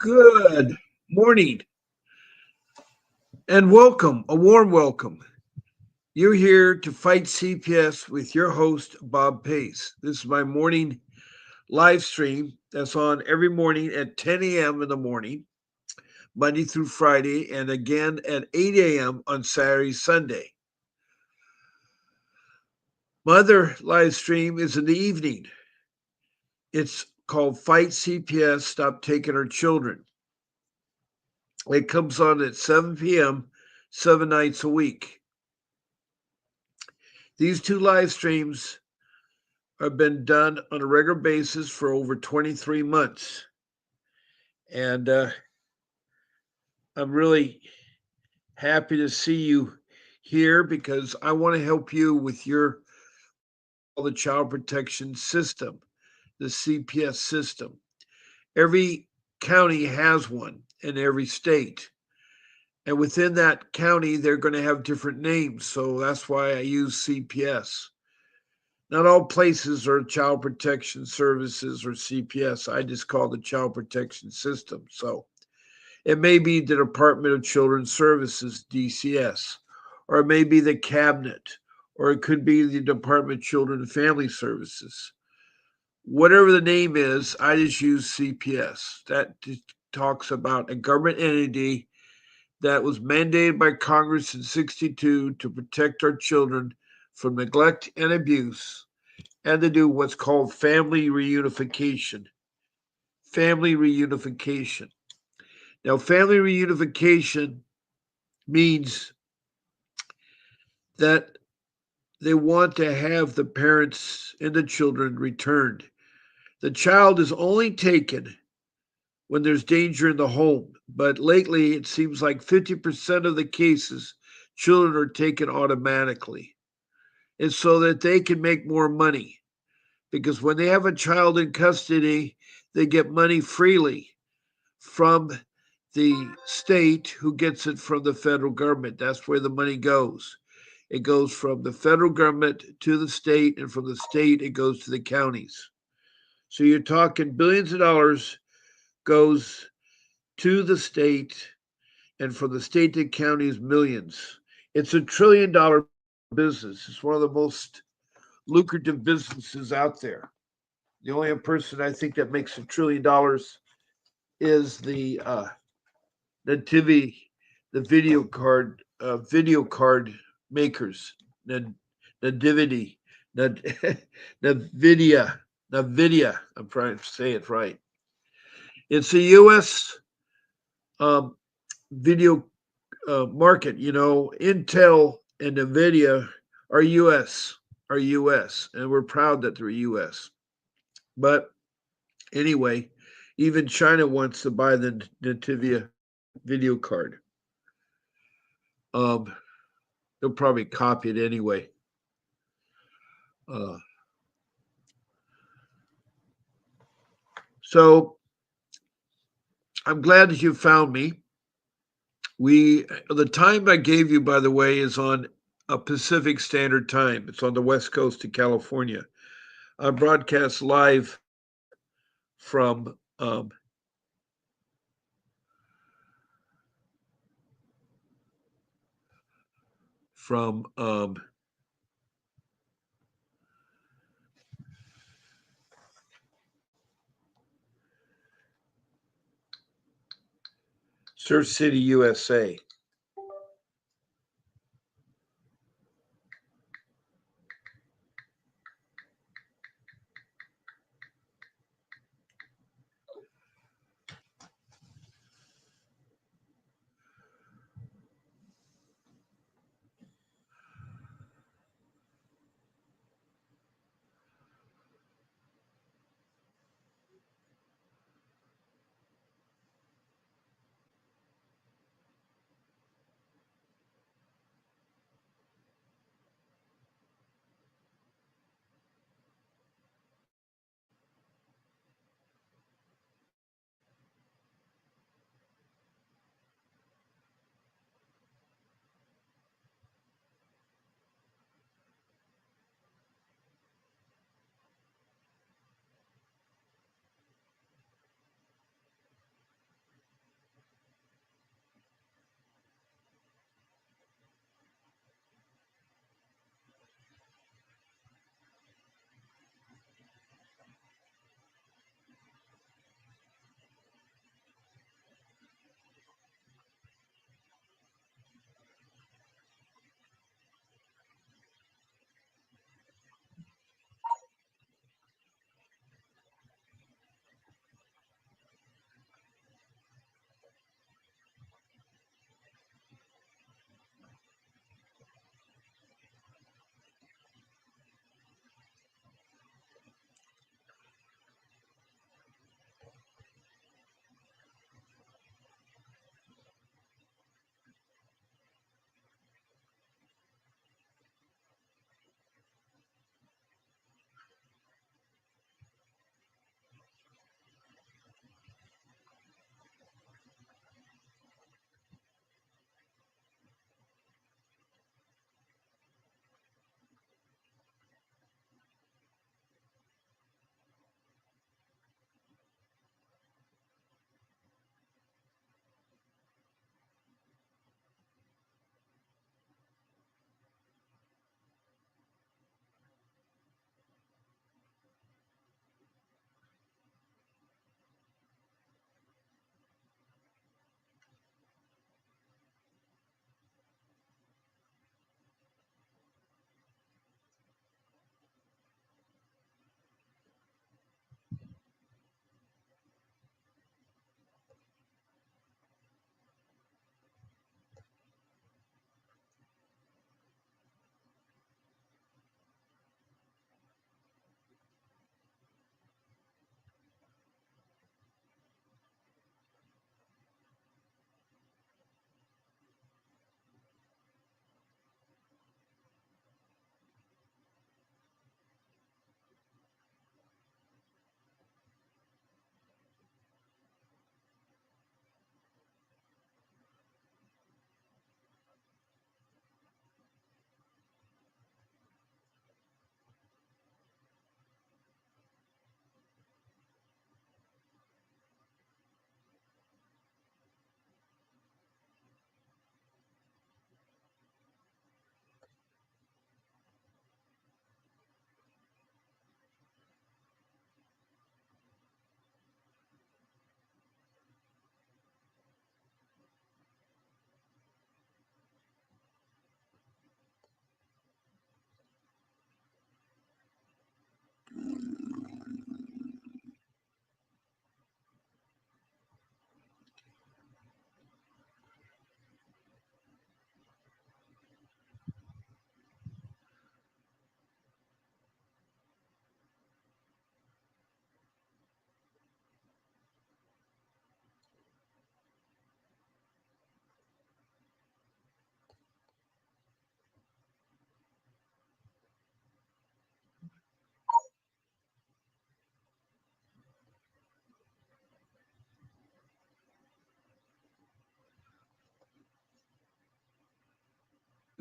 Good morning and welcome, a warm welcome. You're here to fight CPS with your host, Bob Pace. This is my morning live stream that's on every morning at 10 a.m. in the morning, Monday through Friday, and again at 8 a.m. on Saturday, Sunday. My other live stream is in the evening. It's called Fight CPS, Stop Taking Our Children. It comes on at 7 p.m., 7 nights a week. These two live streams have been done on a regular basis for over 23 months. And I'm really happy to see you here because I want to help you with your what I call the child protection system, the CPS system. Every county has one in every state. And within that county, they're going to have different names. So that's why I use CPS. Not all places are child protection services or CPS. I just call the child protection system. So it may be the Department of Children's Services, DCS, or it may be the cabinet, or it could be the Department of Children and Family Services. Whatever the name is, I just use CPS. That just talks about a government entity that was mandated by Congress in 62 to protect our children from neglect and abuse and to do what's called family reunification. Family reunification. Now, family reunification means that they want to have the parents and the children returned. The child is only taken when there's danger in the home, but lately it seems like 50% of the cases, children are taken automatically. It's so that they can make more money. Because when they have a child in custody, they get money freely from the state who gets it from the federal government. That's where the money goes. It goes from the federal government to the state, and from the state, it goes to the counties. So you're talking billions of dollars goes to the state, and from the state to counties, millions. It's $1 trillion business. It's one of the most lucrative businesses out there. The only person I think that makes $1 trillion is the TV, the video card makers, the Nvidia, Nvidia, Nvidia. I'm trying to say it right. It's a U.S. Um, video market. You know, Intel and Nvidia are U.S. are U.S. and we're proud that they're U.S. But anyway, even China wants to buy the Nvidia video card. Um, they'll probably copy it anyway. Uh, so I'm glad that you found me. The time I gave you, by the way, is on a Pacific Standard Time. It's on the west coast of California. I broadcast live from from Surf City, USA.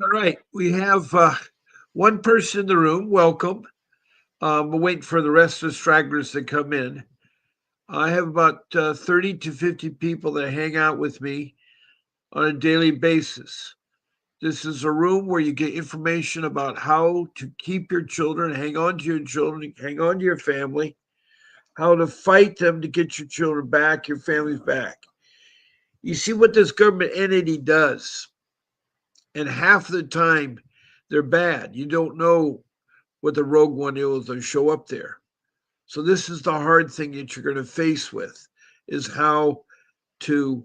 All right, we have one person in the room. Welcome. We're waiting for the rest of the stragglers to come in. I have about 30 to 50 people that hang out with me on a daily basis. This is a room where you get information about how to keep your children, hang on to your children, hang on to your family, how to fight them to get your children back, your families back. You see what this government entity does, and half the time they're bad. You don't know what the rogue one is that show up there. So this is the hard thing that you're going to face with is how to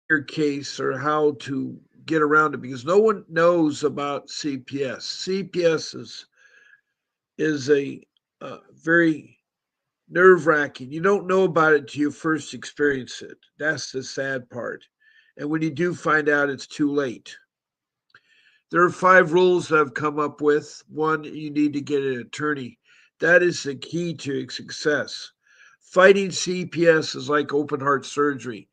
your case or how to get around it because no one knows about CPS. CPS is a very nerve wracking. You don't know about it till you first experience it. That's the sad part. And when you do find out, it's too late. There are 5 rules that I've come up with. One, you need to get an attorney. That is the key to success. Fighting CPS is like open heart surgery.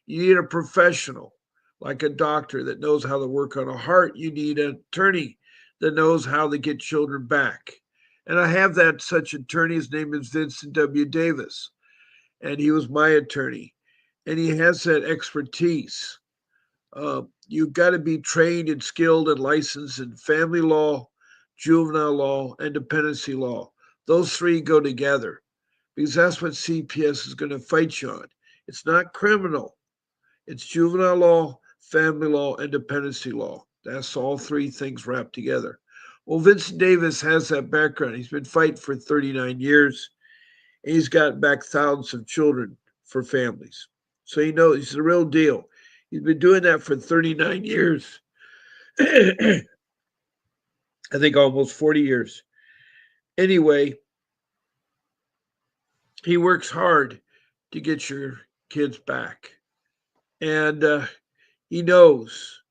You need a professional, like a doctor that knows how to work on a heart. You need an attorney that knows how to get children back. And I have that such attorney. His name is Vincent W. Davis, and he was my attorney. And he has that expertise. You've got to be trained and skilled and licensed in family law, juvenile law, and dependency law. Those 3 go together because that's what CPS is going to fight you on. It's not criminal, it's juvenile law, family law, and dependency law. That's all 3 things wrapped together. Well, Vincent Davis has that background. He's been fighting for 39 years, and he's gotten back thousands of children for families. So he knows he's the real deal. He's been doing that for 39 years. I think almost 40 years. Anyway, he works hard to get your kids back. And he knows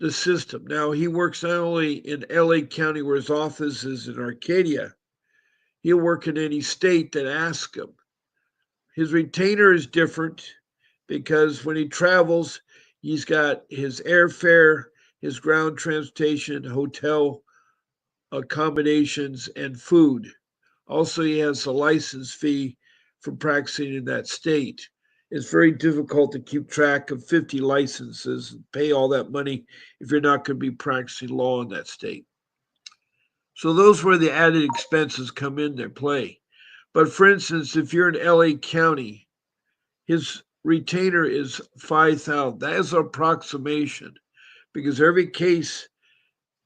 the system. Now, he works not only in LA County, where his office is in Arcadia, he'll work in any state that asks him. His retainer is different because when he travels, he's got his airfare, his ground transportation, hotel accommodations, and food. Also, he has a license fee for practicing in that state. It's very difficult to keep track of 50 licenses and pay all that money if you're not going to be practicing law in that state. So those where the added expenses come into play. But for instance, if you're in LA County, his retainer is 5,000. That is an approximation because every case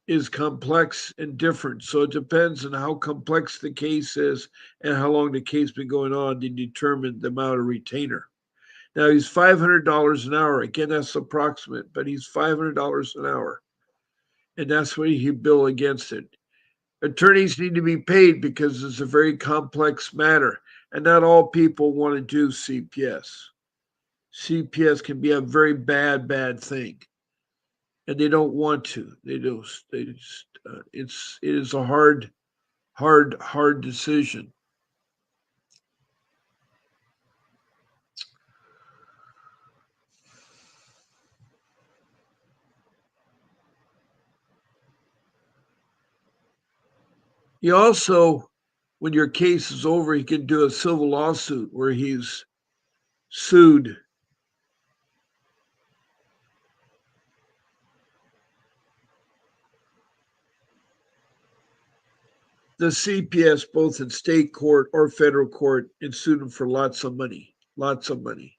is complex and different. So it depends on how complex the case is and how long the case been going on to determine the amount of retainer. Now he's $500 an hour. Again, that's approximate, but he's $500 an hour, and that's what he bill against it. Attorneys need to be paid because it's a very complex matter, and not all people want to do CPS. CPS can be a very bad thing, and they don't want to. They don't. They just. It is a hard decision. He also, when your case is over, he can do a civil lawsuit where he's sued the CPS both in state court or federal court and sued him for lots of money. Lots of money.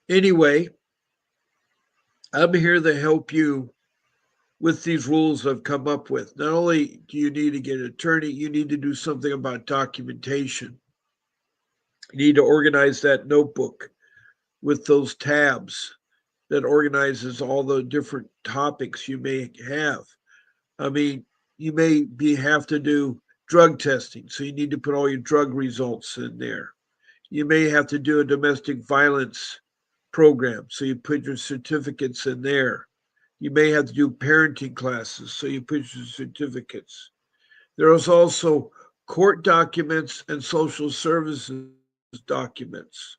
Anyway, I'm here to help you with these rules I've come up with. Not only do you need to get an attorney, you need to do something about documentation. You need to organize that notebook with those tabs that organizes all the different topics you may have. I mean, you may have to do drug testing, so you need to put all your drug results in there. You may have to do a domestic violence program, so you put your certificates in there. You may have to do parenting classes, so you put your certificates. There is also court documents and social services documents.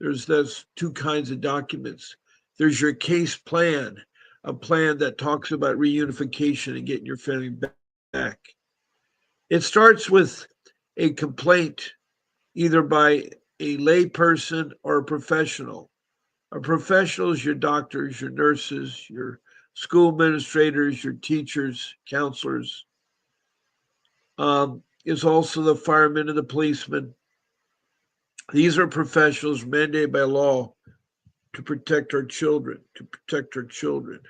There's two kinds of documents. There's your case plan, a plan that talks about reunification and getting your family back. It starts with a complaint either by a layperson or a professional. A professional is your doctors, your nurses, your school administrators, your teachers, counselors. Is also the firemen and the policemen. These are professionals mandated by law to protect our children, to protect our children.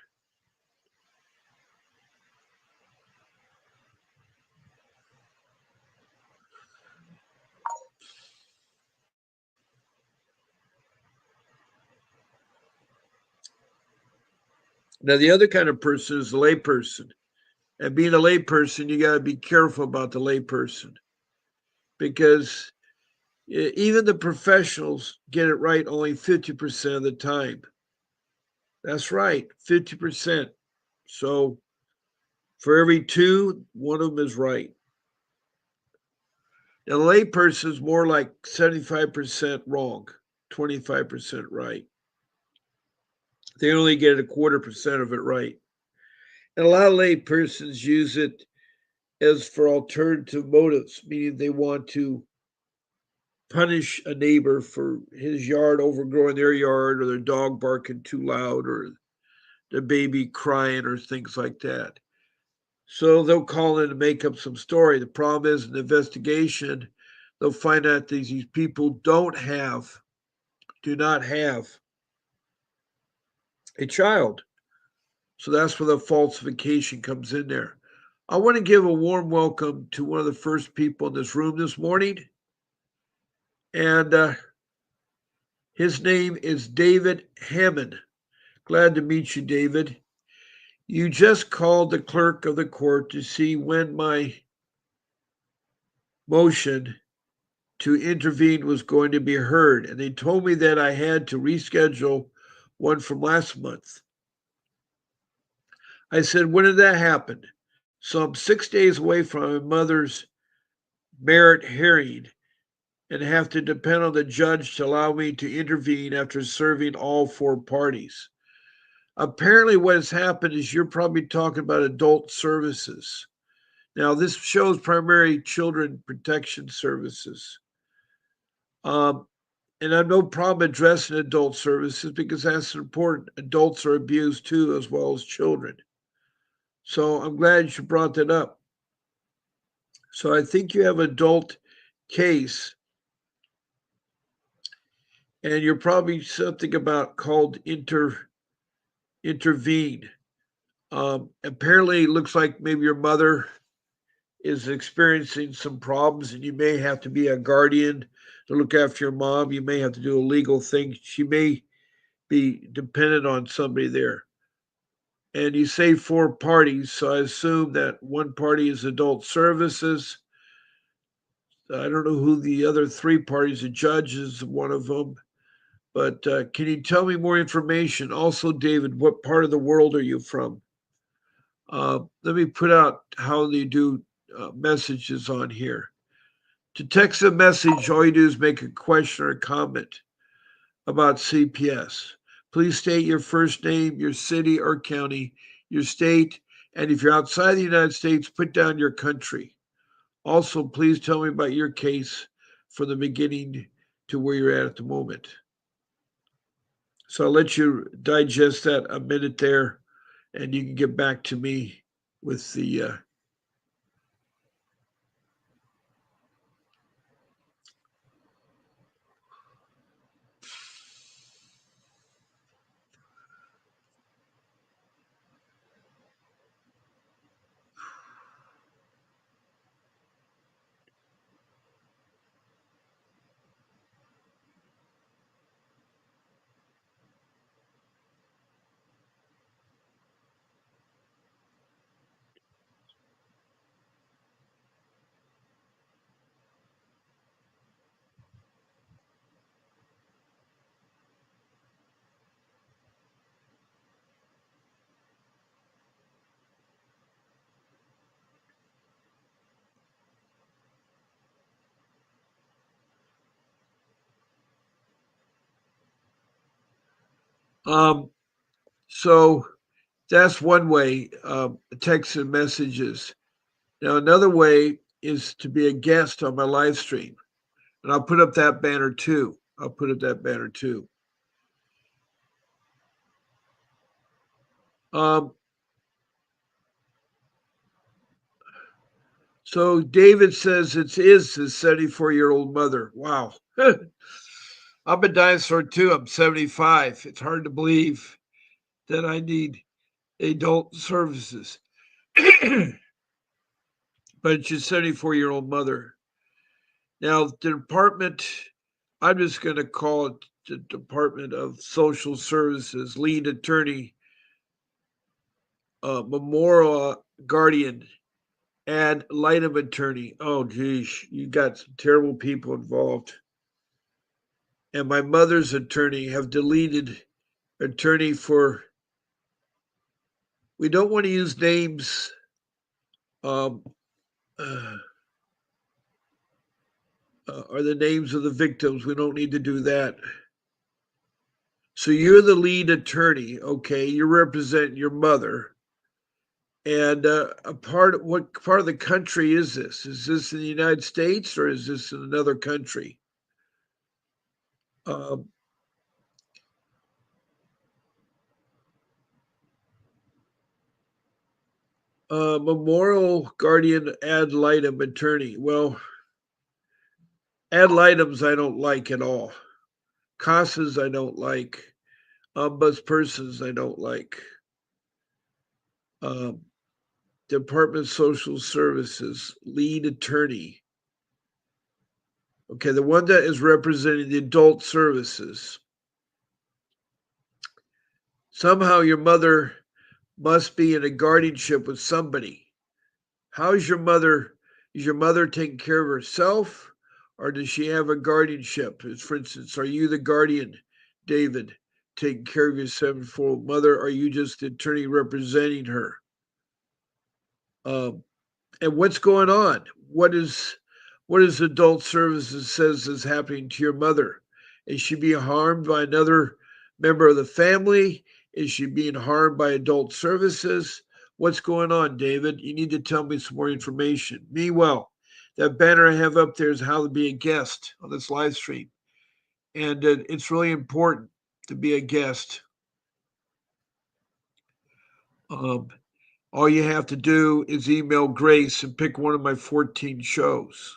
Now, the other kind of person is the layperson. And being a layperson, you got to be careful about the layperson because even the professionals get it right only 50% of the time. That's right, 50%. So for every two, one of them is right. Now, the layperson is more like 75% wrong, 25% right. They only get a quarter percent of it right. And a lot of laypersons use it as for alternative motives, meaning they want to punish a neighbor for his yard overgrowing their yard or their dog barking too loud or the baby crying or things like that. So they'll call in and make up some story. The problem is in the investigation, they'll find out that these people do not have a child. So that's where the falsification comes in there. I want to give a warm welcome to one of the first people in this room this morning. And his name is David Hammond. Glad to meet you, David. You just called the clerk of the court to see when my motion to intervene was going to be heard, and they told me that I had to reschedule one from last month. I said, when did that happen? So I'm 6 days away from my mother's merit hearing and have to depend on the judge to allow me to intervene after serving all four parties. Apparently, what has happened is you're probably talking about adult services. Now, this shows primary children protection services. Um, and I have no problem addressing adult services because that's important. Adults are abused too, as well as children. So I'm glad you brought that up. So I think you have an adult case, and you're probably something about called intervene. Apparently, it looks like maybe your mother is experiencing some problems, and you may have to be a guardian to look after your mom. You may have to do a legal thing. She may be dependent on somebody there. And you say four parties, so I assume that one party is adult services. I don't know who the other three parties, the judge is one of them. But can you tell me more information? Also, David, what part of the world are you from? Let me put out how they do messages on here. To text a message, all you do is make a question or a comment about CPS. Please state your first name, your city or county, your state, and if you're outside the United States, put down your country. Also, please tell me about your case from the beginning to where you're at the moment. So I'll let you digest that a minute there, and you can get back to me with the. Um, so that's one way, text and messages. Now, another way is to be a guest on my live stream. And I'll put up that banner too. I'll put up that banner too. Um, so David says it's his 74-year-old mother. Wow. I'm a dinosaur too. I'm 75. It's hard to believe that I need adult services. But it's your 74-year-old mother. Now, the department, I'm just going to call it the Department of Social Services lead attorney, memorial guardian, ad litem attorney. Oh, geez, you got some terrible people involved. And my mother's attorney have deleted attorney for, we don't want to use names. Um, uh, are the names of the victims. We don't need to do that. So you're the lead attorney, okay? You're representing your mother. And what part of the country is this? Is this in the United States or is this in another country? Um, memorial guardian ad litem attorney. Well, ad litems I don't like at all. CASAs I don't like. Ombudspersons I don't like. Um, Department of Social Services lead attorney. Okay, the one that is representing the adult services. Somehow your mother must be in a guardianship with somebody. How is your mother? Is your mother taking care of herself, or does she have a guardianship? For instance, are you the guardian, David, taking care of your 74-year-old mother? Or are you just the attorney representing her? Um, and what's going on? What is adult services says is happening to your mother? Is she being harmed by another member of the family? Is she being harmed by adult services? What's going on, David? You need to tell me some more information. Meanwhile, that banner I have up there is how to be a guest on this live stream. And it's really important to be a guest. Um, all you have to do is email Grace and pick one of my 14 shows.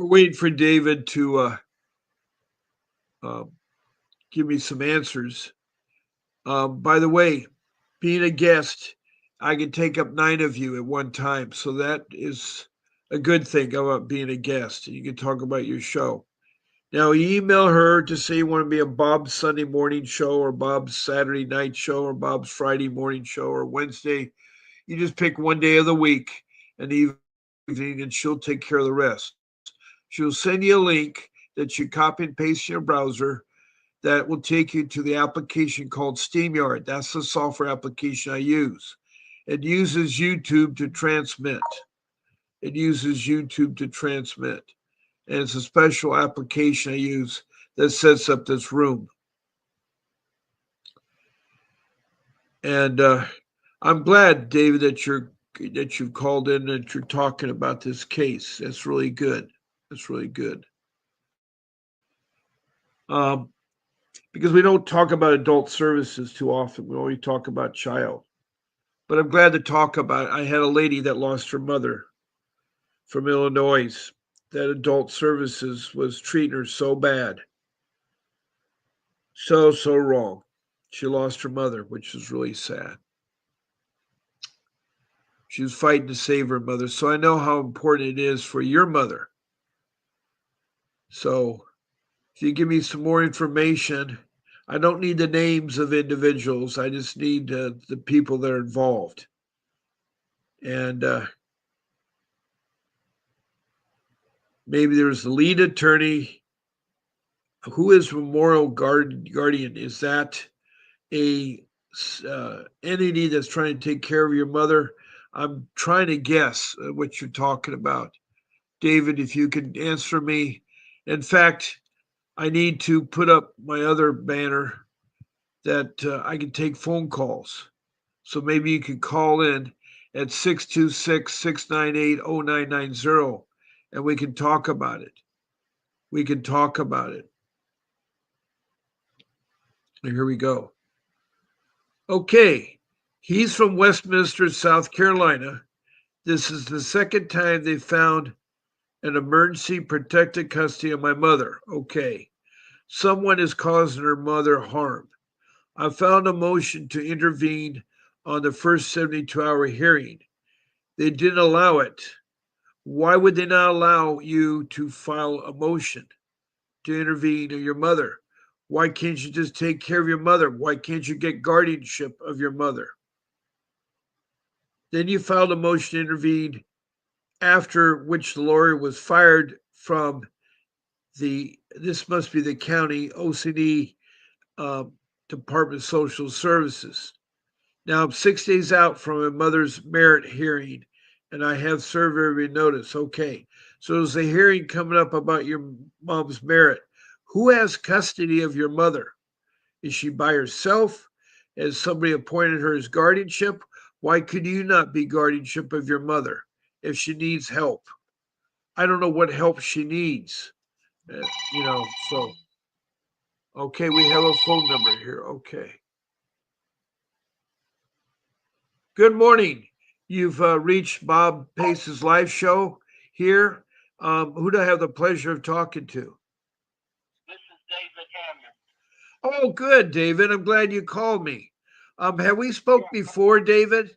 We're waiting for David to uh, give me some answers. By the way, being a guest, I can take up 9 of you at one time. So that is a good thing about being a guest. You can talk about your show. Now, you email her to say you want to be a Bob's Sunday morning show or Bob's Saturday night show or Bob's Friday morning show or Wednesday. You just pick one day of the week and evening, and she'll take care of the rest. She'll send you a link that you copy and paste in your browser that will take you to the application called SteamYard. That's the software application I use. It uses YouTube to transmit. It uses YouTube to transmit. And it's a special application I use that sets up this room. And I'm glad, David, that you've called in and that you're talking about this case. That's really good. That's really good. um, because we don't talk about adult services too often. We only talk about child. But I'm glad to talk about it. I had a lady that lost her mother from Illinois. That adult services was treating her so bad, so wrong. She lost her mother, which is really sad. She was fighting to save her mother. So I know how important it is for your mother. So if you give me some more information, I don't need the names of individuals. I just need the people that are involved. And maybe there's the lead attorney. Who is Memorial Guardian? Is that a entity that's trying to take care of your mother? I'm trying to guess what you're talking about. David, if you could answer me. In fact, I need to put up my other banner that I can take phone calls. So maybe you could call in at 626-698-0990 and we can talk about it. We can talk about it. And here we go. Okay. He's from Westminster, South Carolina. This is the second time they found an emergency protected custody of my mother. Okay. Someone is causing her mother harm. I found a motion to intervene on the first 72-hour hearing. They didn't allow it. Why would they not allow you to file a motion to intervene on your mother? Why can't you just take care of your mother? Why can't you get guardianship of your mother? Then you filed a motion to intervene, after which the lawyer was fired from this must be the county OCD Department of Social Services. Now I'm 6 days out from my mother's merit hearing, and I have served every notice. Okay, so there's a hearing coming up about your mom's merit. Who has custody of your mother? Is she by herself? Has somebody appointed her as guardianship? Why could you not be guardianship of your mother if she needs help? I don't know what help she needs. Uh, so okay, we have a phone number here. Okay. Good morning. You've reached Bob Pace's live show here. Who do I have the pleasure of talking to? This is David Hammond. Oh, good, David. I'm glad you called me. Have we spoke before, David?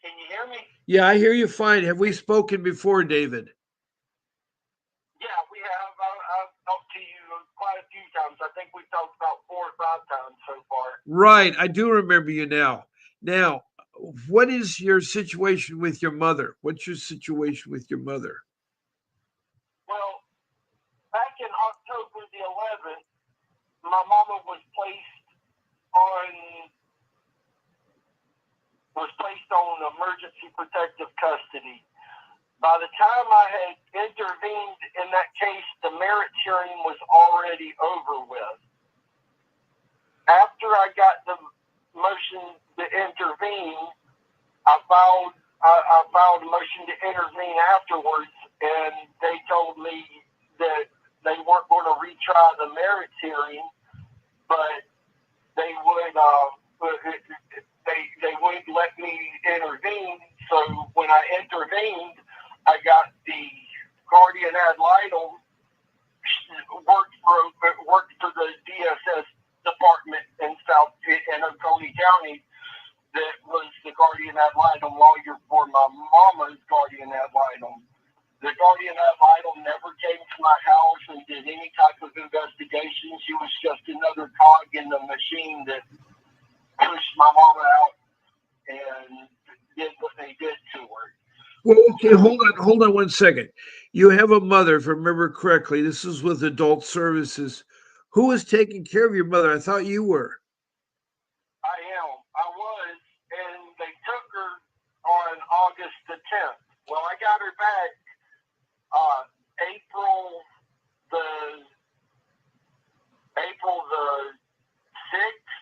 Can you hear me? Yeah, I hear you fine. Have we spoken before, David? Yeah, we have. I've talked to you quite a few times. I think we talked about 4 or 5 times so far. Right. I do remember you now. Now, what is your situation with your mother? What's your situation with your mother? Well, back in October the 11th, my mama was placed on emergency protective custody. By the time I had intervened in that case, the merits hearing was already over with. After I got the motion to intervene, I filed a motion to intervene afterwards, and they told me that they weren't going to retry the merits hearing, but they would they wouldn't let me intervene. So when I intervened, I got the guardian ad litem worked for the DSS department in Oconee County. That was the guardian ad litem lawyer for my mama's guardian ad litem. The guardian ad litem never came to my house and did any type of investigation. She was just another cog in the machine that pushed my mama out and did what they did to her. Well, okay, hold on 1 second. You have a mother, if I remember correctly. This is with adult services. Who is taking care of your mother? I thought you were. I was, and they took her on August the 10th. Well, I got her back April the 6th.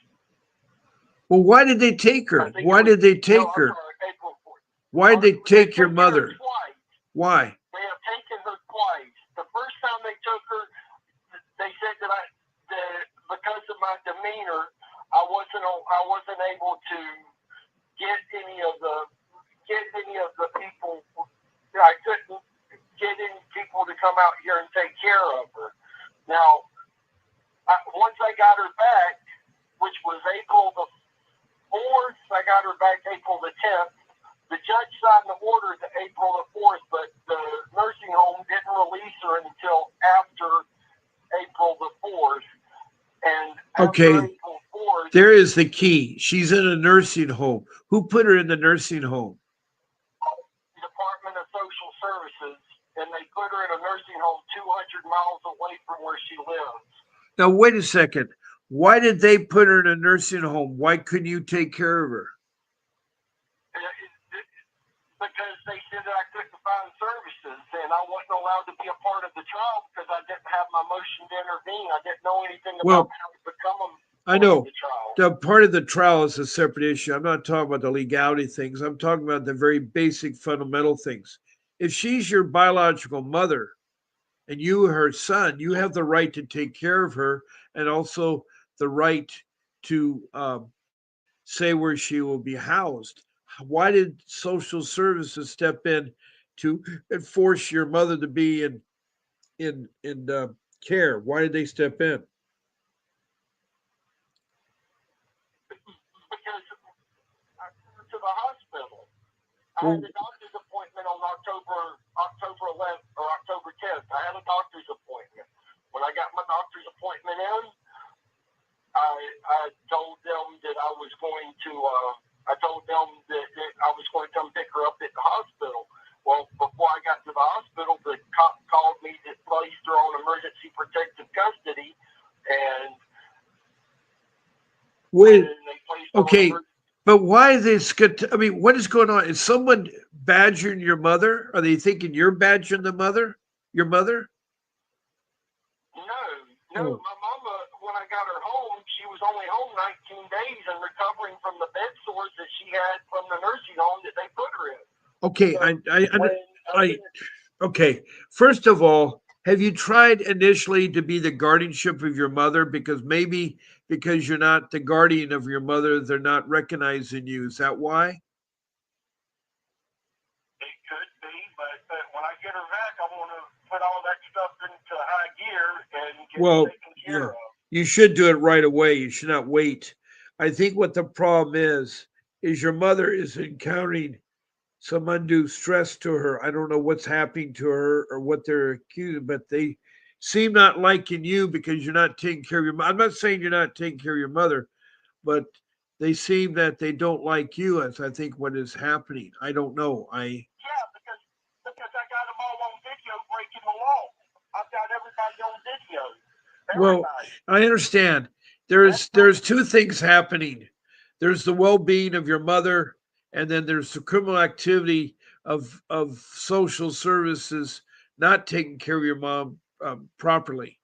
Well, why did they take her? Why did they take her? Sorry, April 4th. Why did they take your mother? Twice. Why? They have taken her twice. The first time they took her, they wasn't able to get any of the people. I couldn't get any people to come out here and take care of her. Now, once I got her back, which was April the 4th, I got her back April the 10th. The judge signed the order to April the 4th, but the nursing home didn't release her until after April the 4th. And Okay, April 4th, there is the key. She's in a nursing home. Who put her in the nursing home? Department of Social Services, and they put her in a nursing home 200 miles away from where she lives. Now, wait a second. Why did they put her in a nursing home? Why couldn't you take care of her? Because they said that I couldn't find services, and I wasn't allowed to be a part of the trial because I didn't have my motion to intervene. I didn't know anything about how to become a I know the trial. the part of the trial is a separate issue. I'm not talking about the legality things. I'm talking about the very basic fundamental things. If she's your biological mother and you her son, you have the right to take care of her and also the right to say where she will be housed. Why did social services step in to enforce your mother to be in care? Why did they step in? Because I went to the hospital. I had a doctor's appointment on October 11th or October 10th. I had a doctor's appointment. When I got my doctor's appointment in, I told them that I was going to. I told them that I was going to come pick her up at the hospital. Well, before I got to the hospital, the cop called me to place her on emergency protective custody, and okay. But why this? I mean, what is going on? Is someone badgering your mother? Are they thinking you're badgering the mother? Your mother? No. My mama, when I got her home, she was only home 19 days and recovering from the bed sores that she had from the nursing home that they put her in. Okay, okay. First of all, have you tried initially to be the guardianship of your mother? Because maybe because you're not the guardian of your mother, they're not recognizing you. Is that why? It could be, but when I get her back, I want to put all that stuff into high gear and get it taken care of. You should do it right away. You should not wait. I think what the problem is your mother is encountering some undue stress to her. I don't know what's happening to her or what they're accusing, but they seem not liking you because you're not taking care of your mother. I'm not saying you're not taking care of your mother, but they seem that they don't like you, as I think what is happening. I don't know. Yeah, because I got them all on video breaking the law. I've got everybody on video. Well, I understand. There's two things happening. There's the well-being of your mother, and then there's the criminal activity of social services not taking care of your mom properly.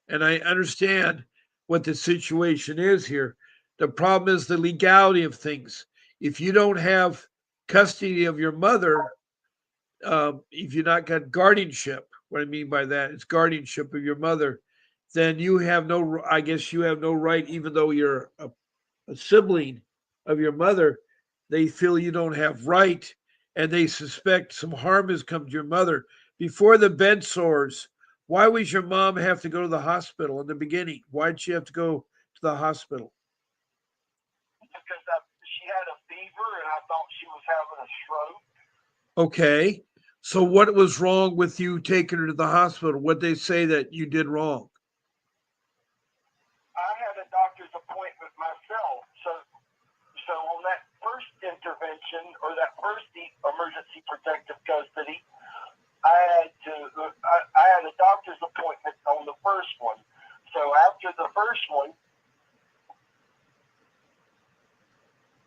And I understand what the situation is here. The problem is the legality of things. If you don't have custody of your mother, if you're not got guardianship, what I mean by that is guardianship of your mother, then you have no, I guess you have no right, even though you're a sibling of your mother, they feel you don't have right and they suspect some harm has come to your mother. Before the bed sores, why was your mom have to go to the hospital in the beginning? Why did she have to go to the hospital? Because she had a fever and I thought she was having a stroke. Okay. So what was wrong with you taking her to the hospital? What they say that you did wrong? I had a doctor's appointment myself. So on that first intervention or that first emergency protective custody, I had a doctor's appointment on the first one. So after the first one,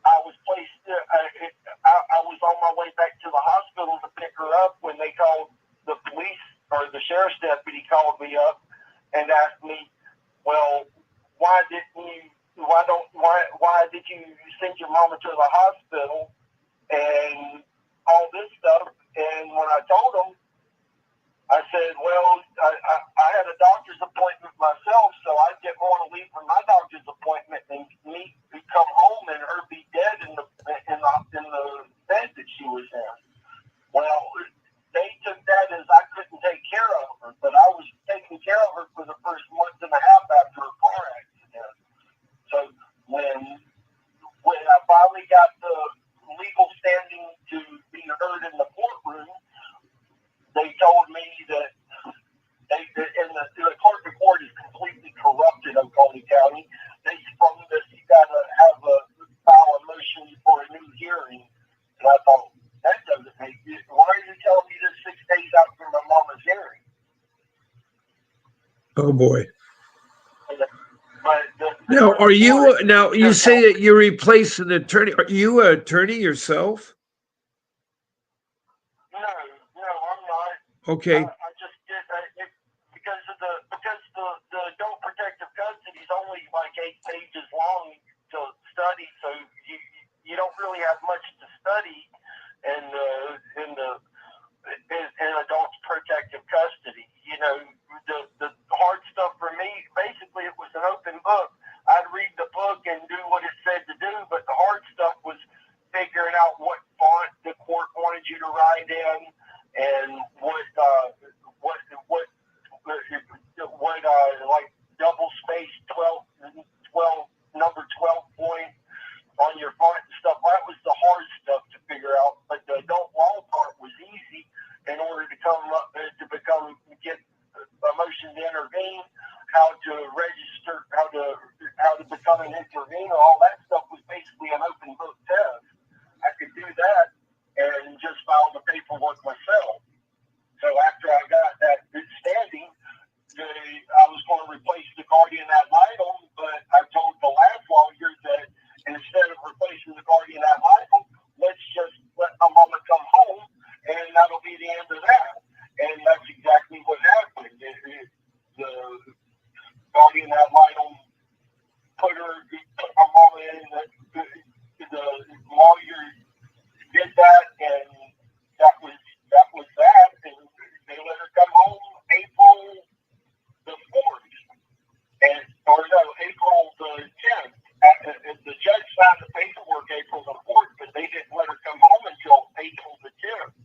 I was placed. I was on my way back to the hospital to pick her up when they called the police or the sheriff's deputy called me up and asked me, "Well, why did you send your mama to the hospital and all this stuff?" And when I told them, I said, "Well, I had a doctor's appointment myself, so I didn't want to leave for my doctor's appointment and me come home and her be dead in the bed that she was in. Well, they took that as I couldn't take care of her, but I was taking care of her for the first month and a half after her car accident. So when I finally got the legal standing to be heard in the courtroom, they told me that the clerk of court is completely corrupt in Oconee County. They told me that you got to file a motion for a new hearing. And I thought, that doesn't make sense. Why are you telling me this 6 days after my mama's hearing? Oh boy. But now, are you you say that you replace an attorney? Are you an attorney yourself? No, I'm not. Okay. I just did it because the adult protective custody is only like 8 pages long to study, so you don't really have much to study in adult protective custody. You know, the hard stuff for me, basically, it was an open book. I'd read the book and do what it said to do, but the hard stuff was figuring out what font the court wanted you to write in and what like double space 12 number 12 point on your font and stuff. That was the hard stuff to figure out, but the adult law part was easy. In order to get a motion to intervene, how to register, how to become an intervener, all that stuff was basically an open book test. I could do that and just file the paperwork myself. So after I got that standing, I was going to replace the guardian ad litem, but I told the last lawyer that instead of replacing the guardian ad litem, let's just let my mama come home, and that'll be the end of that. And that's exactly what happened. The guardian ad litem put my mama in. The lawyer did that, and that was that. And they let her come home April the 4th, April the 10th. The judge signed the paperwork April the 4th, but they didn't let her come home until April the 10th.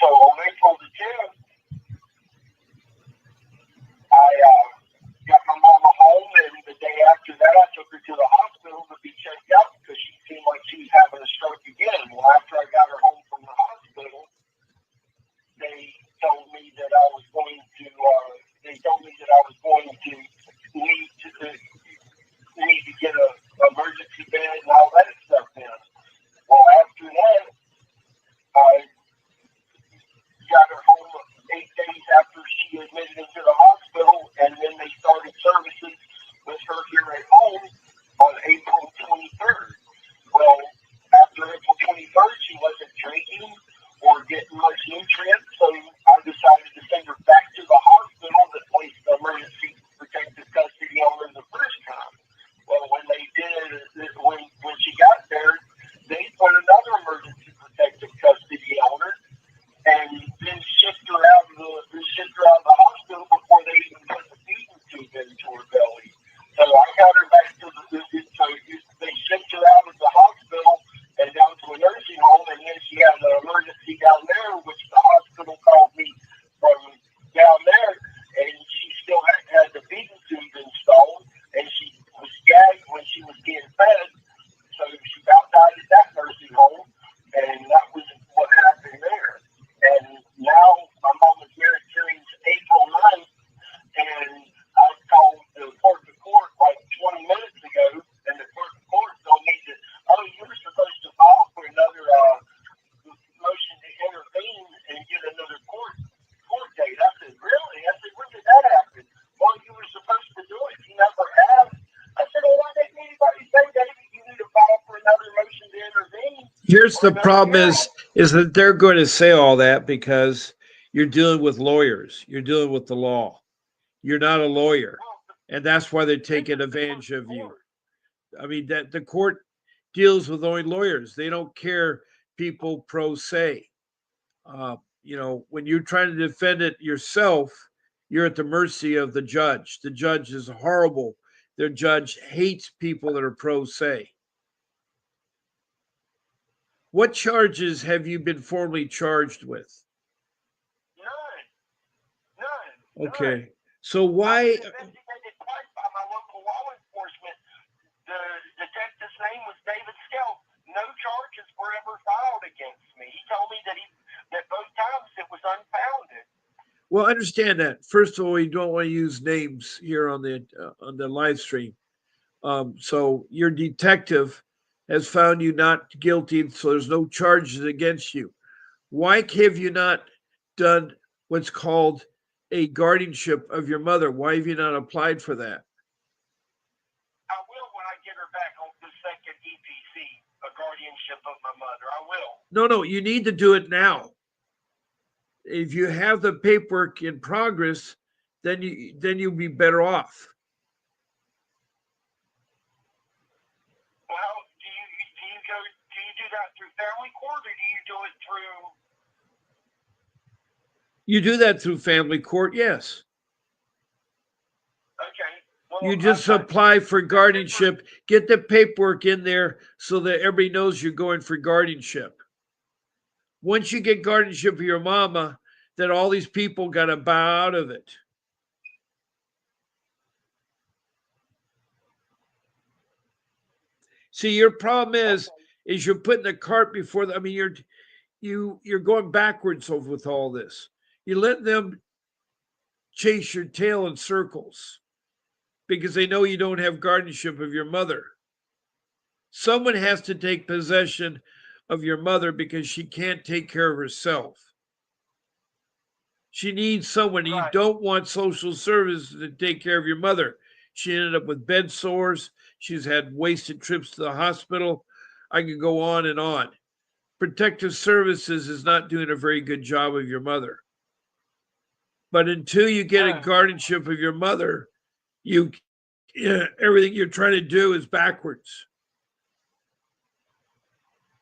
So on April the 10th, I got my mama home, and the day after that, I took her to the hospital to be checked out because she seemed like she was having a stroke again. Well, after I got her home from the hospital, they told me that I was going to need to get a emergency bed and all that stuff in. Well, after that, I got her home 8 days after she admitted into the hospital, and then they started services with her here at home on April 23rd. Well, after April 23rd, she wasn't drinking or getting much nutrients, so I decided to send her back to the hospital that placed the emergency protective custody on her the first time. Well, when they did, when she got there, they put another emergency protective custody on her, and then shipped her out of the hospital before they even put the feeding tube into her belly. So I got her back to they shipped her out of the hospital and down to a nursing home, and then she had an emergency down there, which the hospital called me from down there, and she still had the feeding tube installed, and she was gagged when she was being fed, so she about died at that nursing home, and that was what happened there. And now my mama's marriage hearing's April 9th, and I called the clerk of court like 20 minutes ago, and the clerk of court told me that, you were supposed to file for another motion to intervene and get another court date. I said, really? I said, when did that happen? Well, you were supposed to do it. You never have. I said, well, why didn't anybody say, David, you need to file for another motion to intervene? Here's the problem is that they're going to say all that because you're dealing with lawyers. You're dealing with the law. You're not a lawyer. And that's why they're taking advantage of you. I mean, that the court deals with only lawyers. They don't care people pro se. When you're trying to defend it yourself, you're at the mercy of the judge. The judge is horrible. The judge hates people that are pro se. What charges have you been formally charged with? None. None. None. Okay. So I was why investigated twice by my local law enforcement. The detective's name was David Skelp. No charges were ever filed against me. He told me that both times it was unfounded. well understand that. First of all, you don't want to use names here on the live stream. So your detective has found you not guilty, so there's no charges against you. Why have you not done what's called a guardianship of your mother? Why have you not applied for that? I will when I get her back on the second EPC, a guardianship of my mother. I will. No, no, you need to do it now. If you have the paperwork in progress, then you'll be better off. Well, do you do that through family court or do you do it through? You do that through family court, yes. Okay. You Well, just apply for guardianship, get the paperwork in there so that everybody knows you're going for guardianship. Once you get guardianship of your mama, then all these people got to bow out of it. See, your problem is you're putting the cart before the. I mean, you're going backwards with all this. You let them chase your tail in circles because they know you don't have guardianship of your mother. Someone has to take possession of your mother because she can't take care of herself. She needs someone. You right. don't want social services to take care of your mother. She ended up with bed sores. She's had wasted trips to the hospital. I could go on and on. Protective Services is not doing a very good job of your mother. But until you get a No. guardianship of your mother, you everything you're trying to do is backwards.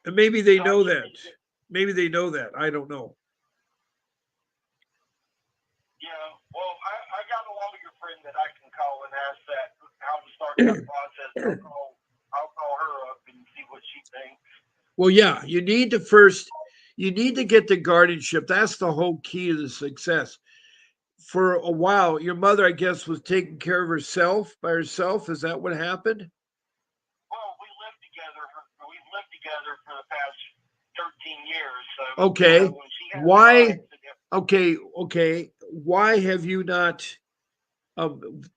And maybe they So I know just that. need to, Maybe they know that. I don't know. yeah. Well, I got a lawyer friend that I can call and ask that how to start that process. I'll call her up and see what she thinks. Well, yeah, you need to get the guardianship. That's the whole key to the success. For a while, your mother, I guess, was taking care of herself by herself. Is that what happened? Well, we've lived together for the past 13 years. So Okay. when she had a car Why? accident, Okay. Why have you not?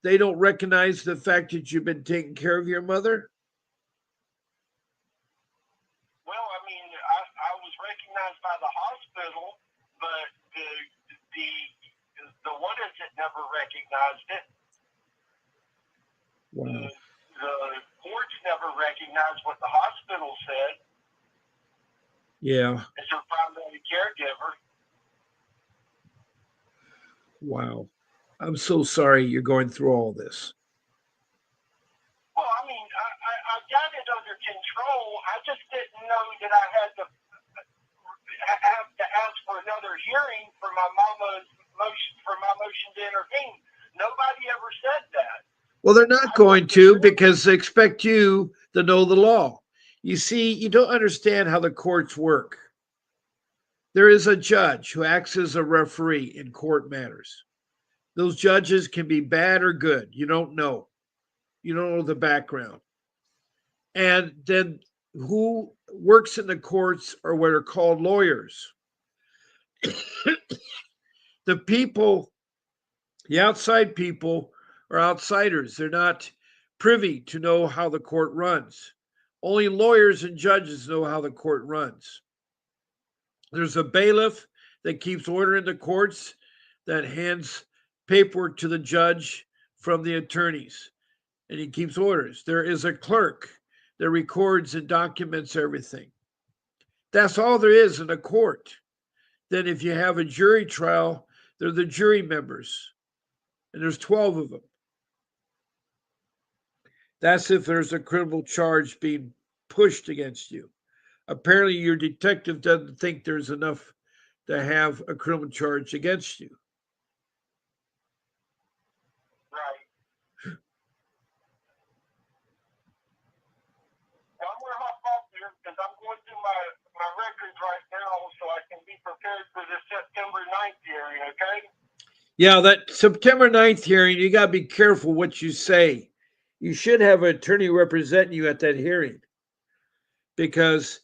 They don't recognize the fact that you've been taking care of your mother. well, I mean, I was recognized by the hospital, but the the one that never recognized it. Wow. The courts never recognized what the hospital said Yeah. as her primary caregiver. Wow. I'm so sorry you're going through all this. Well, I mean, I got it under control. I just didn't know that I had to have to ask for another hearing for my motion to intervene. Nobody ever said that. Well, they're not I going just to assumed. because they expect you to know the law. You see, you don't understand how the courts work. There is a judge who acts as a referee in court matters. Those judges can be bad or good. You don't know. You don't know the background. And then who works in the courts are what are called lawyers. The people, the outside people, are outsiders. They're not privy to know how the court runs. Only lawyers and judges know how the court runs. There's a bailiff that keeps order in the courts that hands paperwork to the judge from the attorneys, and he keeps orders. There is a clerk that records and documents everything. That's all there is in a court. Then, if you have a jury trial, they're the jury members, and there's 12 of them. That's if there's a criminal charge being pushed against you. Apparently, your detective doesn't think there's enough to have a criminal charge against you. for the September 9th hearing, okay? Yeah, that September 9th hearing, you got to be careful what you say. You should have an attorney representing you at that hearing because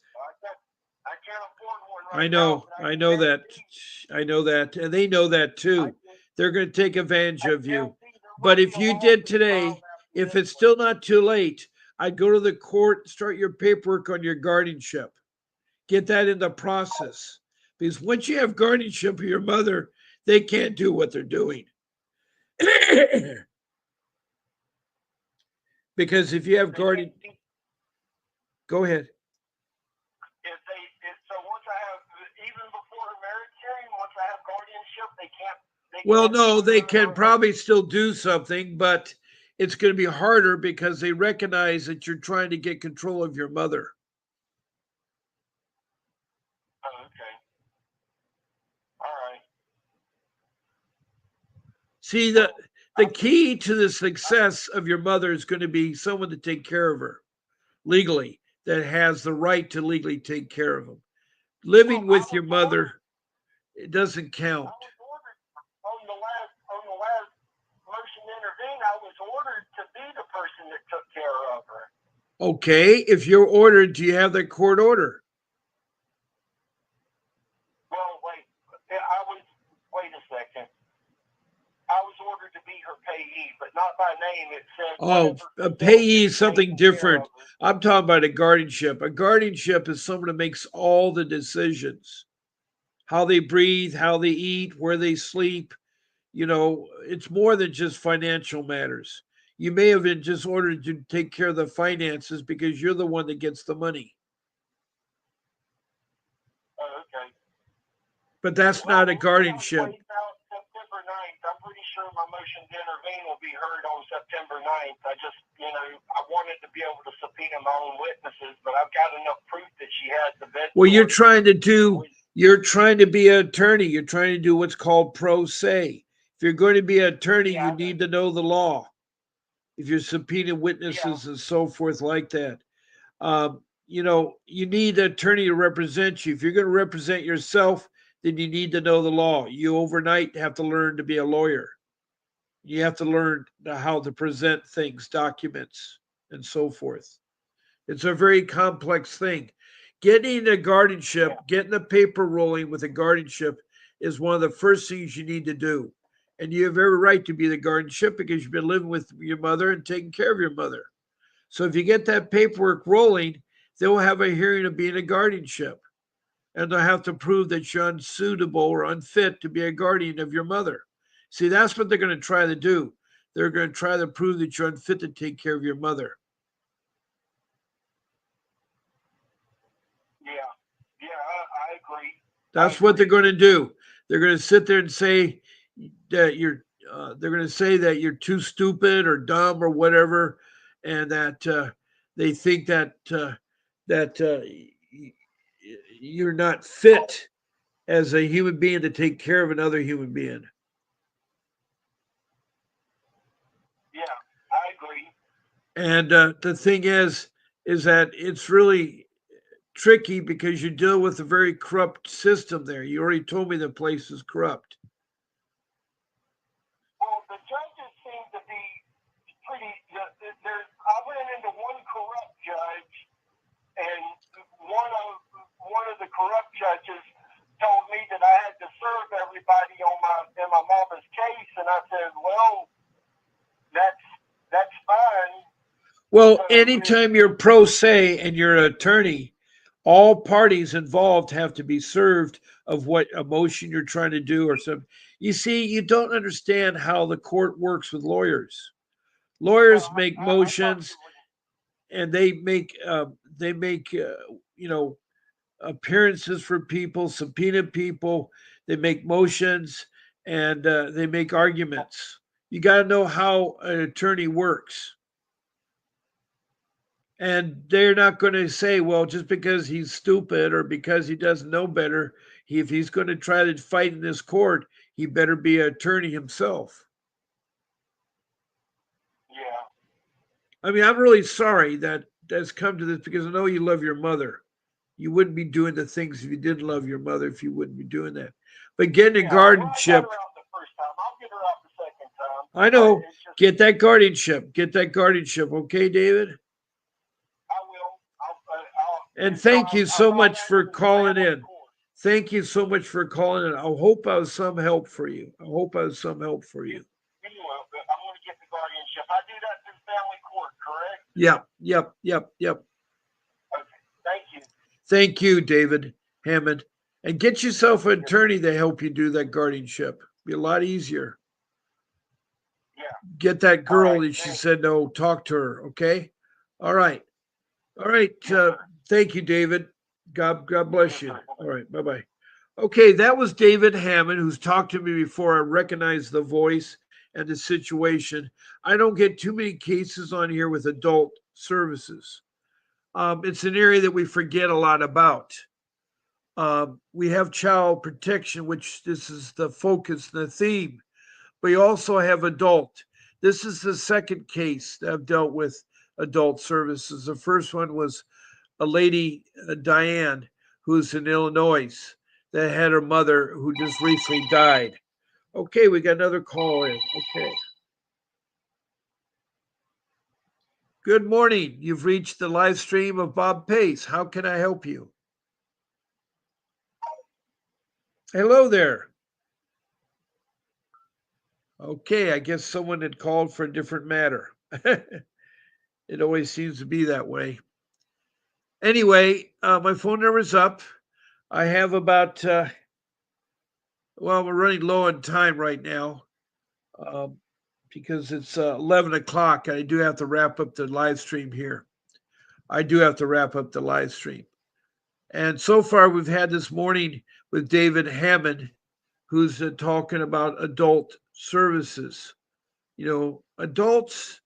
I can't afford one I right now, know, but I I can know that, guarantee, I know that, and they know that I too. can, They're going to take advantage I of you. guarantee there But will be if a you did lawsuit filed today, after if this it's one. still not too late, I'd go to the court, start your paperwork on your guardianship, get that in the process. Because once you have guardianship of your mother, they can't do what they're doing. Because if you have They can't guardian, keep, go ahead. so once I have, even before a marriage hearing, once I have guardianship, they Well, can't no, they overturn can or probably still do something, but it's going to be harder because they recognize that you're trying to get control of your mother. oh, okay. All right. See, Well, the I just, key to the success of your mother is going to be someone to take care of her legally, that has the right to legally take care of them. well, Living I with your was ordered, mother, it doesn't count. I was ordered on the last motion to intervene. I was ordered to be the person that took care of her. Okay, if you're ordered, do you have the court order? Well, wait, I was, wait a second. I was ordered to be her payee, but not by name. It said Oh, whatever a facility payee is was something taking care different. of her. I'm talking about a guardianship. A guardianship is someone that makes all the decisions, how they breathe, how they eat, where they sleep. It's more than just financial matters. You may have been just ordered to take care of the finances because you're the one that gets the money. Oh, okay. But that's Well, not a we'll see how it guardianship. plays out September 9th. I'm pretty sure my motion to intervene will be heard on September 9th. I just, I wanted to be able to subpoena my own witnesses, but I've got enough proof that she had the bed Well, sores. you're trying to be an attorney. You're trying to do what's called pro se. If you're going to be an attorney, Yeah, you I know. need to know the law. If you're subpoenaing Yeah, witnesses and so forth like that. You need an attorney to represent you. If you're going to represent yourself, then you need to know the law. You overnight have to learn to be a lawyer. You have to learn how to present things, documents, and so forth. It's a very complex thing. Getting a yeah, guardianship, getting a paper rolling with a guardianship is one of the first things you need to do. And you have every right to be the guardianship because you've been living with your mother and taking care of your mother. So if you get that paperwork rolling, they'll have a hearing of being a guardianship. And they'll have to prove that you're unsuitable or unfit to be a guardian of your mother. See, that's what they're going to try to do. They're going to try to prove that you're unfit to take care of your mother. yeah, yeah. I agree. I That's what they're agree. going to do. They're going to sit there and say that they're going to say that you're too stupid or dumb or whatever, and that they think that you're not fit as a human being to take care of another human being. Yeah, I agree. And the thing is that it's really tricky because you deal with a very corrupt system there. You already told me the place is corrupt. Well, the judges seem to be pretty. There's. I ran into one corrupt judge, and one of the corrupt judges told me that I had to serve everybody on my mama's case, and I said, well, that's that's fine. Well, So anytime you're pro se and you're an attorney, all parties involved have to be served of what emotion you're trying to do or something. You see, you don't understand how the court works with lawyers. no, Lawyers make I probably motions wouldn't. and they make you know appearances for people, subpoena people. They make motions and they make arguments. You got to know how an attorney works. And they're not going to say, well, just because he's stupid or because he doesn't know better, if he's going to try to fight in this court, he better be an attorney himself. Yeah, I mean, I'm really sorry that that's come to this because I know you love your mother. You wouldn't be doing the things if you didn't love your mother, if you wouldn't be doing that. But getting a Yeah, well, I got guardianship, her out the first time. I'll get her out the second time. I know, It's just, get that guardianship. Get that guardianship, okay, David? I will. I'll And so thank you I so filed much that for with the calling family in. court. Thank you so much for calling in. I hope I was some help for you. I hope I was some help for You, you. you will, but I'm going to get the guardianship. I do that through family court, correct? Yep, yep, yep, yep. Okay. Thank you. Thank you, David Hammond. And get yourself an Yes, sir. attorney to help you do that guardianship. Be a lot easier. Yeah. Get that All girl right. that she Thanks. said no, talk to her, okay? All right. All right. Yes, sir. Thank you, David. God bless Yes, you. sir. All right. Bye bye. Okay, that was David Hammond, who's talked to me before. I recognize the voice and the situation. I don't get too many cases on here with adult services. It's an area that we forget a lot about. We have child protection, which this is the focus, the theme. But you also have adult. This is the second case that I've dealt with adult services. The first one was a lady, Diane, who's in Illinois, that had her mother who just recently died. Okay, we got another call in. Okay. Good morning. You've reached the live stream of Bob Pace. How can I help you? Hello there. Okay, I guess someone had called for a different matter. It always seems to be that way. Anyway, my phone number is up. I have about, well, we're running low on time right now. Um, because it's 11 o'clock. I do have to wrap up the live stream here. I do have to wrap up the live stream. And so far, we've had this morning with David Hammond, who's talking about adult services. You know, adults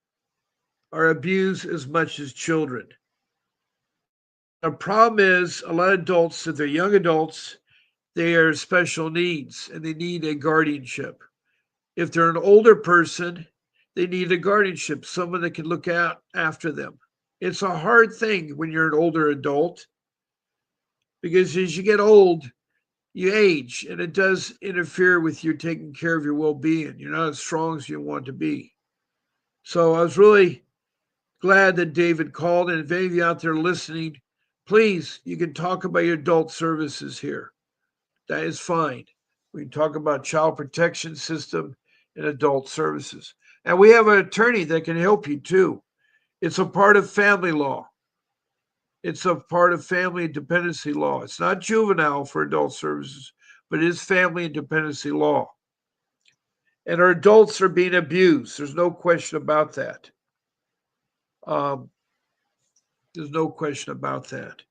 are abused as much as children. The problem is a lot of adults, if they're young adults, they are special needs and they need a guardianship. If they're an older person, they need a guardianship, someone that can look out after them. It's a hard thing when you're an older adult because as you get old, you age and it does interfere with you taking care of your well being. You're not as strong as you want to be. So I was really glad that David called. And if any of you out there listening, please, you can talk about your adult services here. That is fine. We can talk about child protection system and adult services. And we have an attorney that can help you too. It's a part of family law. It's a part of family and dependency law. It's not juvenile for adult services, but it is family and dependency law. And our adults are being abused. There's no question about that. Um, there's no question about that.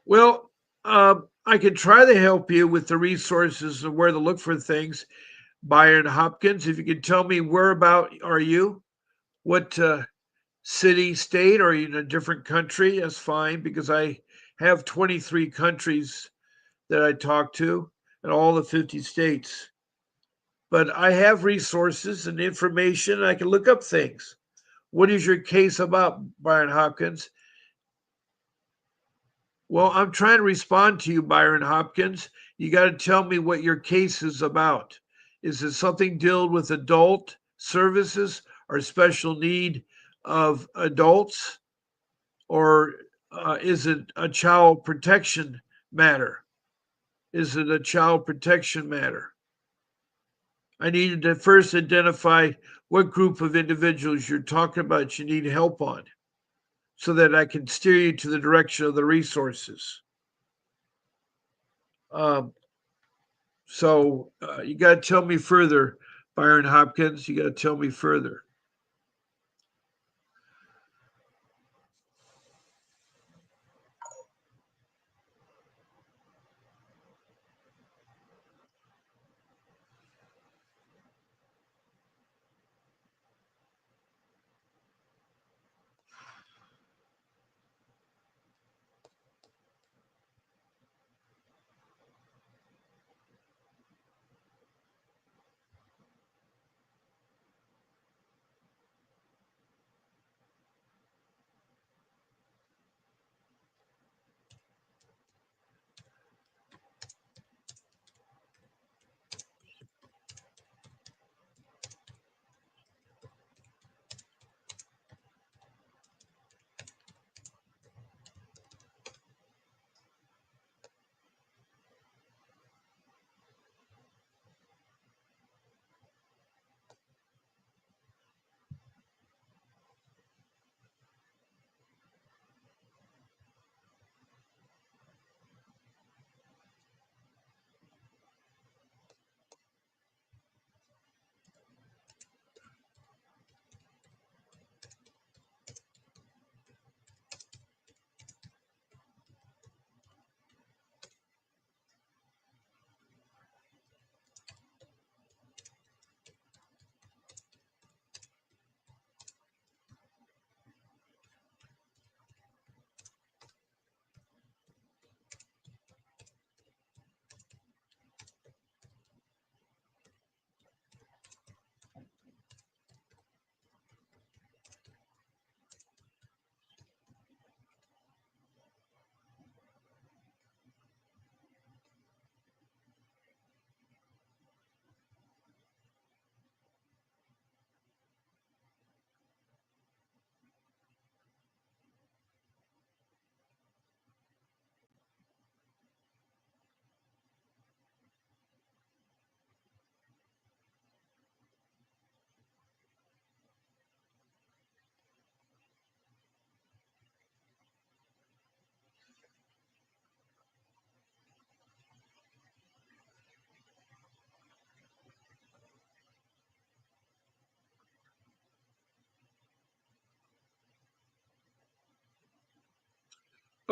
Well, I can try to help you with the resources and where to look for things. Byron Hopkins, if you could tell me where about are you? What city, state? Are you in a different country? That's fine because I have 23 countries that I talk to in all the 50 states. But I have resources and information. And I can look up things. What is your case about, Byron Hopkins? Well, I'm trying to respond to you, Byron Hopkins. You got to tell me what your case is about. Is it something dealt with adult services or special need of adults? Or is it a child protection matter? Is it a child protection matter? I needed to first identify what group of individuals you're talking about you need help on so that I can steer you to the direction of the resources. Um, so you got to tell me further, Byron Hopkins. You got to tell me further.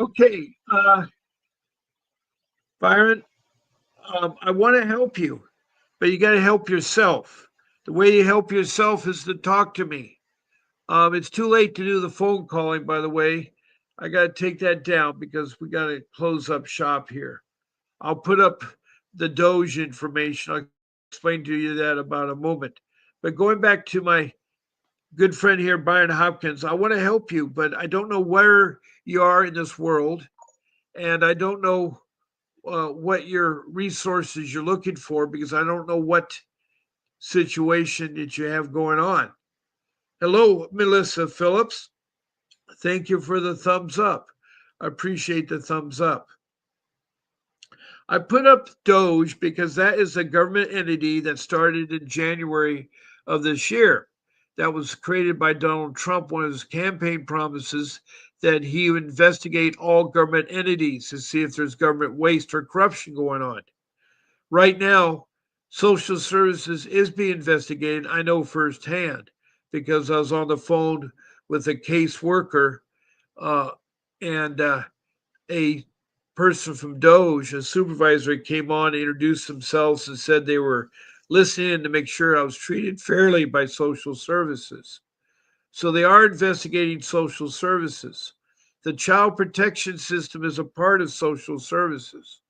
Okay, Byron, I want to help you, but you got to help yourself. The way you help yourself is to talk to me. It's too late to do the phone calling, by the way. I got to take that down because we got to close up shop here. I'll put up the Doge information. I'll explain to you that about a moment. But going back to my good friend here, Byron Hopkins, I want to help you, but I don't know where you are in this world, and I don't know what your resources you're looking for because I don't know what situation that you have going on. Hello, Melissa Phillips. Thank you for the thumbs up. I appreciate the thumbs up. I put up Doge because that is a government entity that started in January of this year. That was created by Donald Trump. One of his campaign promises that he would investigate all government entities to see if there's government waste or corruption going on. Right now, social services is being investigated. I know firsthand because I was on the phone with a caseworker uh, and a person from Doge, a supervisor, came on, introduced themselves, and said they were listening to make sure I was treated fairly by social services. So they are investigating social services. The child protection system is a part of social services,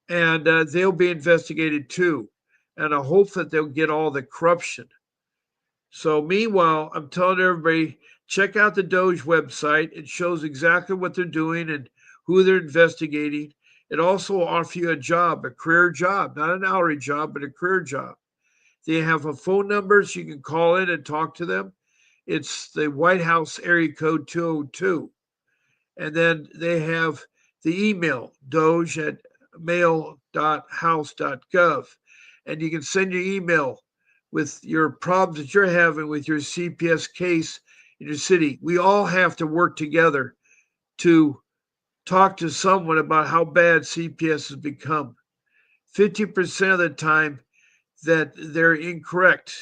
and they'll be investigated too. And I hope that they'll get all the corruption. So, meanwhile, I'm telling everybody check out the Doge website. It shows exactly what they're doing and who they're investigating. It also will offer you a job, a career job, not an hourly job, but a career job. They have a phone number so you can call in and talk to them. It's the White House area code 202. And then they have the email, doge at mail.house.gov. And you can send your email with your problems that you're having with your CPS case in your city. We all have to work together to talk to someone about how bad CPS has become. 50% of the time that they're incorrect,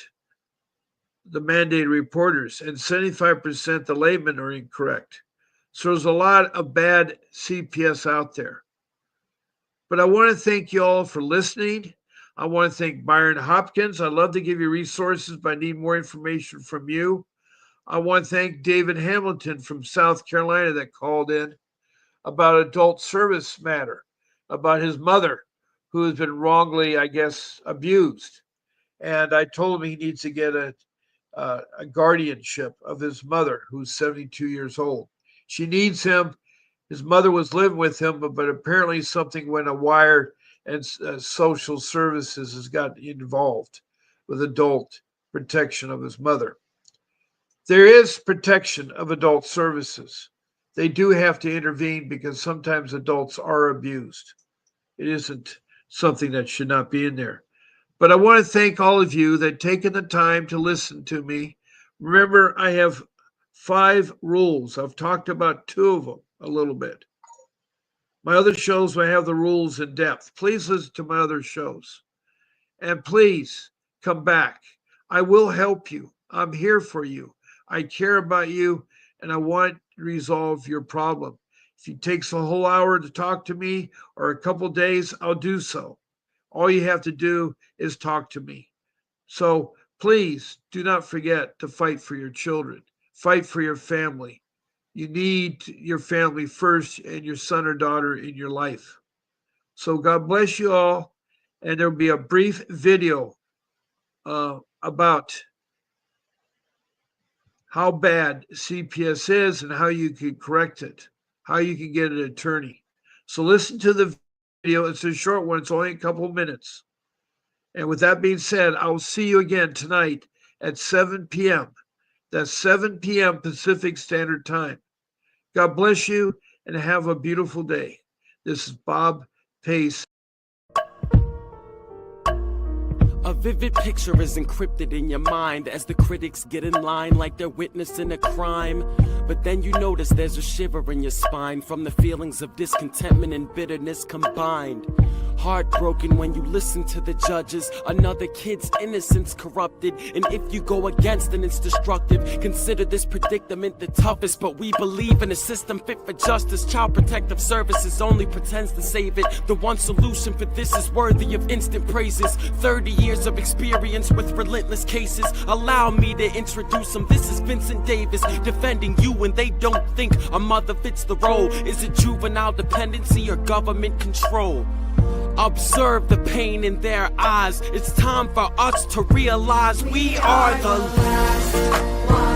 the mandated reporters, and 75% the laymen are incorrect. So there's a lot of bad CPS out there. But I want to thank you all for listening. I want to thank Byron Hopkins. I'd love to give you resources, but I need more information from you. I want to thank David Hamilton from South Carolina that called in about adult service matter, about his mother who has been wrongly, I guess, abused. And I told him he needs to get a guardianship of his mother, who's 72 years old. She needs him. His mother was living with him, but apparently something went awry, and social services has got involved with adult protection of his mother. There is protection of adult services. They do have to intervene because sometimes adults are abused. It isn't something that should not be in there. But I want to thank all of you that taken the time to listen to me. Remember, I have 5 rules. I've talked about 2 of them a little bit. My other shows, I have the rules in depth. Please listen to my other shows. And please come back. I will help you. I'm here for you. I care about you, and I want to resolve your problem. If it takes a whole hour to talk to me or a couple days, I'll do so. All you have to do is talk to me. So please do not forget to fight for your children, fight for your family. You need your family first and your son or daughter in your life. So God bless you all. And there'll be a brief video about how bad CPS is and how you can correct it, how you can get an attorney. So listen to the video. It's a short one. It's only a couple of minutes. And with that being said, I will see you again tonight at 7 p.m. That's 7 p.m. Pacific Standard Time. God bless you and have a beautiful day. This is Bob Pace. A vivid picture is encrypted in your mind as the critics get in line like they're witnessing a crime. But then you notice there's a shiver in your spine from the feelings of discontentment and bitterness combined. Heartbroken when you listen to the judges. Another kid's innocence corrupted. And if you go against then it's destructive. Consider this predicament the toughest, but we believe in a system fit for justice. Child Protective Services only pretends to save it. The one solution for this is worthy of instant praises. 30 years of experience with relentless cases. Allow me to introduce them. This is Vincent Davis, defending you when they don't think a mother fits the role. Is it juvenile dependency or government control? Observe the pain in their eyes. It's time for us to realize we are the last one.